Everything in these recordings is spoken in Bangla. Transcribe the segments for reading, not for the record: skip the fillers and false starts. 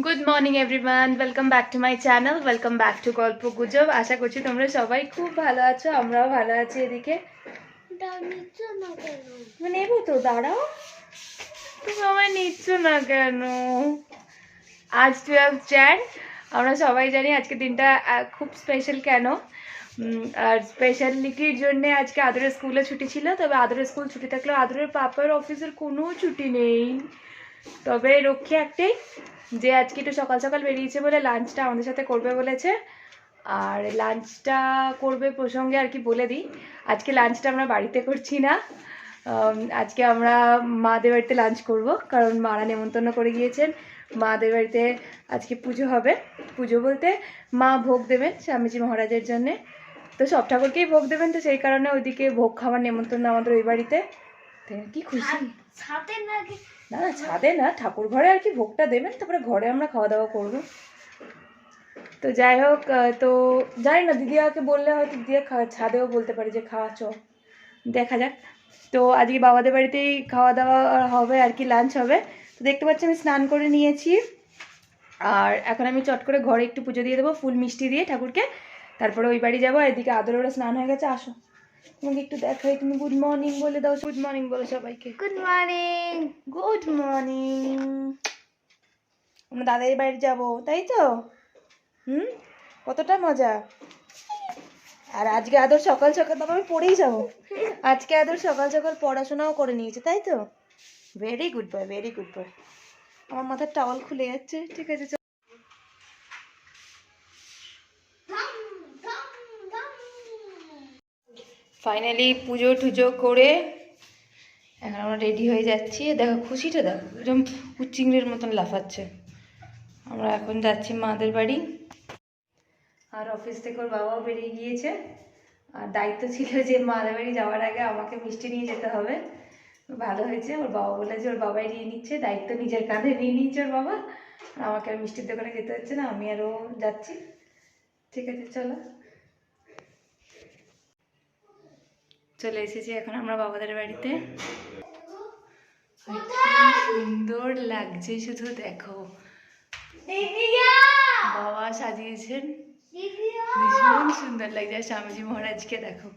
Good morning everyone, welcome back to my channel, welcome back to গল্প গুজব। আশা করছি তোমরা সবাই খুব ভালো আছো, আমরাও ভালো আছি। এদিকে নেবো তো, দাঁড়াও, তুমি আমায় নিচ্ছ না কেন? আজ 12 jan, আমরা সবাই জানি আজকে দিনটা খুব স্পেশাল। কেন? আর স্পেশালিটির জন্যে আজকে আদরের স্কুলে ছুটি ছিল। তবে আদরের স্কুল ছুটি থাকলেও আদরের পাপার অফিসের কোনো ছুটি নেই। তবে রক্ষী একটাই, যে আজকে একটু সকাল সকাল বেরিয়েছে বলে লাঞ্চটা আমাদের সাথে করবে বলেছে। আর লাঞ্চটা করবে প্রসঙ্গে আর কি বলে দিই, আজকে লাঞ্চটা আমরা বাড়িতে করছি না। আজকে আমরা মাদের বাড়িতে লাঞ্চ করব, কারণ মারা নেমন্তন্ন করে গিয়েছেন। মাদের বাড়িতে আজকে পুজো হবে। পুজো বলতে মা ভোগ দেবেন স্বামীজি মহারাজের জন্যে। তো সব ঠাকুরকেই ভোগ দেবেন, তো সেই কারণে ওইদিকে ভোগ খাওয়ার নেমন্তন্ন আমাদের ওই বাড়িতে। কি খুশি! না না, ছাদে না, ঠাকুর ঘরে আর কি ভোগটা দেবেন, তারপরে ঘরে আমরা খাওয়া দাওয়া করবো। তো যাই হোক, তো জানি না, দিদিয়াকে বললে হয়তো দিদিয়া ছাদেও বলতে পারে যে খাওয়া চ, দেখা যাক। তো আজকে বাবাদের বাড়িতেই খাওয়া দাওয়া হবে আর কি, লাঞ্চ হবে। তো দেখতে পাচ্ছি আমি স্নান করে নিয়েছি, আর এখন আমি চট করে ঘরে একটু পুজো দিয়ে দেবো ফুল মিষ্টি দিয়ে ঠাকুরকে, তারপরে ওই বাড়ি যাবো। এদিকে আদর ওরা স্নান হয়ে গেছে, আসো তোমাকে একটু দেখাই। তুমি গুড মর্নিং বলে দাও, গুড মর্নিং বলো সবাইকে। Good morning. Good morning. আমরা দাদাই বাড়ি যাবো, তাই তো? কতটা মজা। আর আজকে আদর সকাল সকাল, বাবা আমি পড়েই যাবো, আজকে আদর সকাল সকাল পড়াশোনাও করে নিয়েছে, তাই তো? Very good boy, very good boy. আমার মাথার টাওয়াল খুলে যাচ্ছে, ঠিক আছে। ফাইনালি পুজো টুজো করে এখন আমরা রেডি হয়ে যাচ্ছি। দেখো খুশিটা, দেখো এরকম উচ্চিংড়ির মতন লাফাচ্ছে। আমরা এখন যাচ্ছি মাদের বাড়ি। আর অফিস থেকে ওর বাবাও বেরিয়ে গিয়েছে। আর দায়িত্ব ছিল যে মাদের বাড়ি যাওয়ার আগে আমাকে মিষ্টি নিয়ে যেতে হবে। ভালো হয়েছে, ওর বাবা বলেছে ওর বাবাই নিয়ে নিচ্ছে দায়িত্ব, নিজের কাঁধে নিয়ে নিচ্ছে ওর বাবা। আর আমাকে আর মিষ্টির দোকানে যেতে হচ্ছে না, আমি আরও যাচ্ছি। ঠিক আছে, চলো। চলে এসেছি এখন আমরা বাবাদের বাড়িতে। সুন্দর লাগছে, শুধু দেখো। বাবা সাজিয়েছেন, ভীষণ সুন্দর লাগছে। স্বামীজি মহারাজকে দেখো,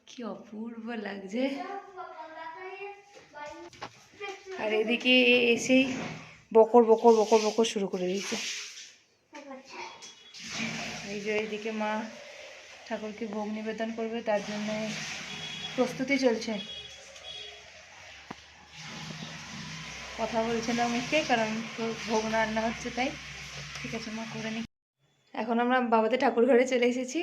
কি অপূর্ব লাগছে। আর এদিকে এসেই বকর বকর বকর বকর শুরু করে দিয়েছে। এই যে এইদিকে মা ঠাকুরকে ভোগ নিবেদন করবে, তার জন্য প্রস্তুতি চলছে। কথা বলছে না মুখে, কারণ ভোগ রান্না হচ্ছে, তাই। ঠিক আছে মা, করে নি। এখন আমরা বাবাদের ঠাকুর ঘরে চলে এসেছি।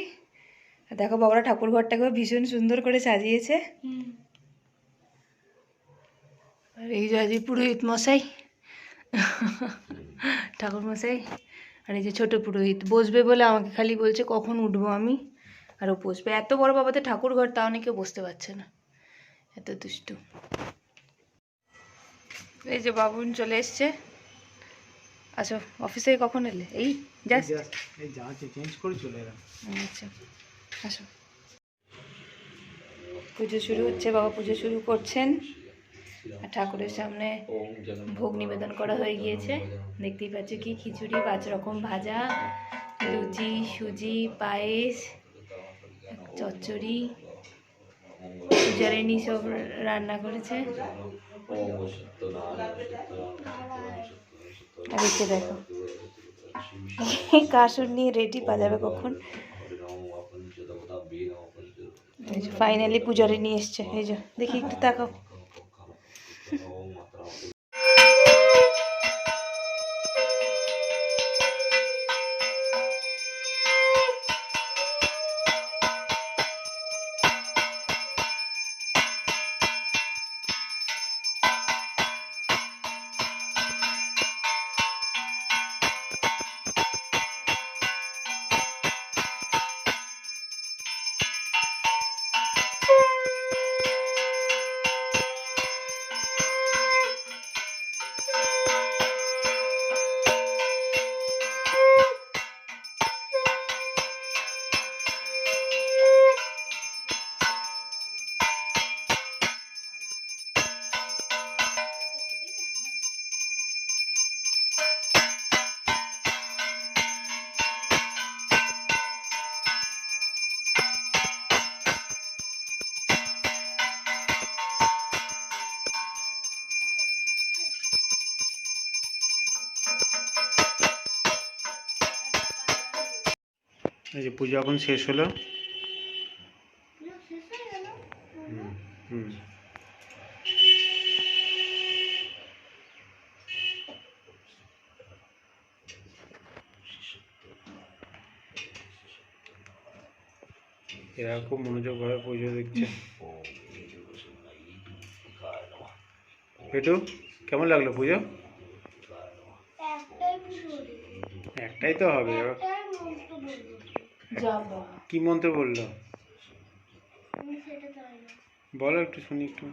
দেখো বাবারা ঠাকুর ঘরটাকেও ভীষণ সুন্দর করে সাজিয়েছে। আর এই যে পুরোহিত মশাই, ঠাকুর মশাই। আর এই যে ছোট পুরোহিত বসবে বলে আমাকে খালি বলছে কখন উঠবো আমি, আর ও বসবে। এত বড় বাবাদের ঠাকুর ঘর, তাও নাকি বসতে পারছে না, এত দুষ্টু। এই যে বাবুন চলে এসছে। আচ্ছা, অফিসে কখন এলে? এই জাস্ট চেঞ্জ করে চলে এলাম। আচ্ছা, আসো। পুজো শুরু হচ্ছে, বাবা পুজো শুরু করছেন। আর ঠাকুরের সামনে ভোগ নিবেদন করা হয়ে গিয়েছে। দেখতেই পাচ্ছ কি খিচুড়ি, 5 রকম ভাজা, লুচি, সুজি, পায়েস, চচ্চড়ি, পূজারিনী সব রান্না করেছে। আর এসে দেখো কাসুর নিয়ে রেডি, বাজাবে কখন। ফাইনালি পূজারি নিয়ে এসছে, এই যে দেখি একটু তাকাও। এই যে পুজো এখন শেষ হলো। হুম এরা খুব মনোযোগভাবে পুজো দেখছে। পেটু কেমন লাগলো পুজো? একটাই তো হবে। কি মন্ত্র বললো বলো একটু শুনি একটু।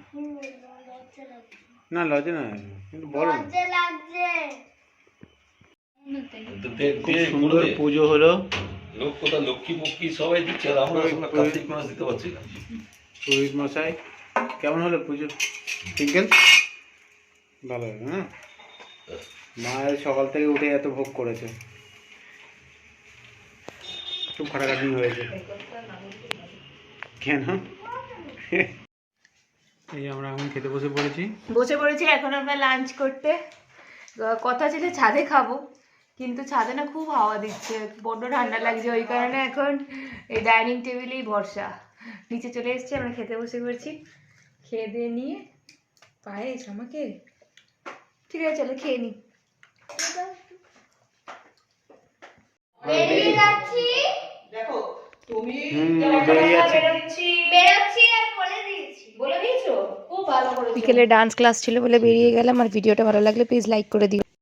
না লজ্জা না, কিন্তু বলো। খুব সুন্দর পুজো হলো। লোক কোথা লক্ষ্মী পক্ষী সবাই দিচ্ছে আর আমরা কার্তিক মাস দিতে পারছি না। পুরোহিত মশাই কেমন হলো পুজো? টিঙ্কেল ভালো হলো না? মায়ের সকাল থেকে উঠে এত ভোগ করেছে, খুব খাটাখাটনি হয়েছে। কেন? এই আমরা এখন খেতে বসে পড়েছি এখন আমরা লাঞ্চ করতে। কথা ছিল ছাদে খাবো, কিন্তু ছাদে না খুব হাওয়া দিচ্ছে, বড্ড ঠান্ডা লাগছে, ওই কারণে এখন এই ডাইনিং টেবিলেই ভরসা। নিচে চলে এসেছি, আমরা খেতে বসে পড়েছি। খেয়ে দিয়ে নিয়ে পায়েস আমাকে, ঠিক আছে চলো খেয়ে নিই। বিকেলে ডান্স ক্লাস ছিল বলে বেরিয়ে গেলাম। আর ভিডিওটা ভালো লাগলে প্লিজ লাইক করে দিও।